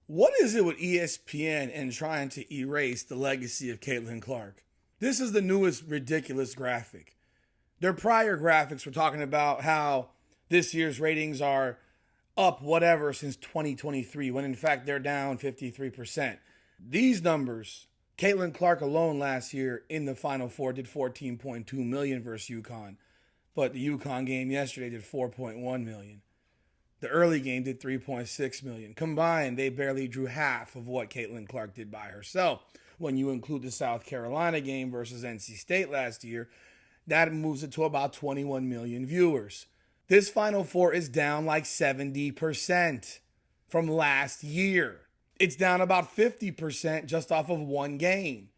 What is it with ESPN and trying to erase the legacy of Caitlin Clark? This is the newest ridiculous graphic. Their prior graphics were talking about how this year's ratings are up whatever since 2023, when in fact they're down 53%. These numbers, Caitlin Clark alone last year in the Final Four did 14.2 million versus UConn, but the UConn game yesterday did 4.1 million. The early game did 3.6 million. Combined, they barely drew half of what Caitlin Clark did by herself. When you include the South Carolina game versus NC State last year, that moves it to about 21 million viewers. This Final Four is down like 70% from last year. It's down about 50% just off of one game.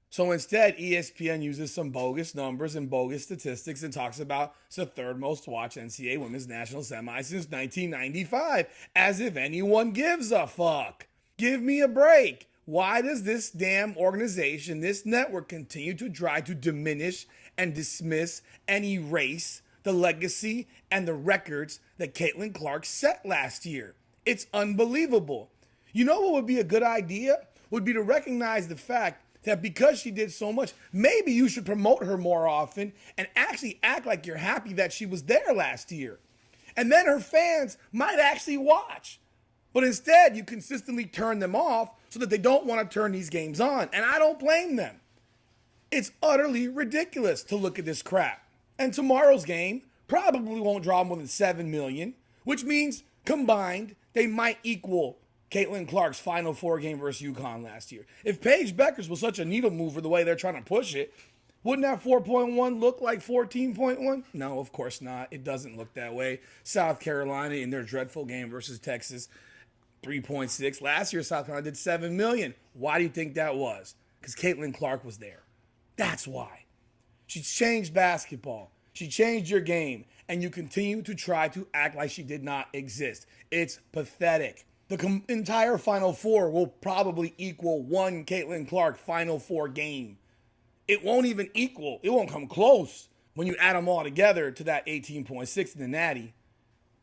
So instead, ESPN uses some bogus numbers and bogus statistics and talks about it's the third most watched NCAA women's national semi since 1995, as if anyone gives a fuck. Give me a break. Why does this damn organization, this network, continue to try to diminish and dismiss and erase the legacy and the records that Caitlin Clark set last year? It's unbelievable. You know what would be a good idea? Would be to recognize the fact that because she did so much, maybe you should promote her more often and actually act like you're happy that she was there last year. And then her fans might actually watch. But instead, you consistently turn them off so that they don't want to turn these games on. And I don't blame them. It's utterly ridiculous to look at this crap. And tomorrow's game probably won't draw more than 7 million, which means combined, they might equal Caitlin Clark's Final Four game versus UConn last year. If Paige Beckers was such a needle mover the way they're trying to push it, wouldn't that 4.1 look like 14.1? No, of course not. It doesn't look that way. South Carolina in their dreadful game versus Texas, 3.6. Last year, South Carolina did 7 million. Why do you think that was? Because Caitlin Clark was there. That's why. She changed basketball. She changed your game. And you continue to try to act like she did not exist. It's pathetic. The entire Final Four will probably equal one Caitlin Clark Final Four game. It won't even equal. It won't come close when you add them all together to that 18.6 in the Natty.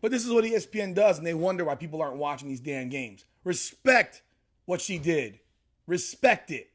But this is what ESPN does, and they wonder why people aren't watching these damn games. Respect what she did. Respect it.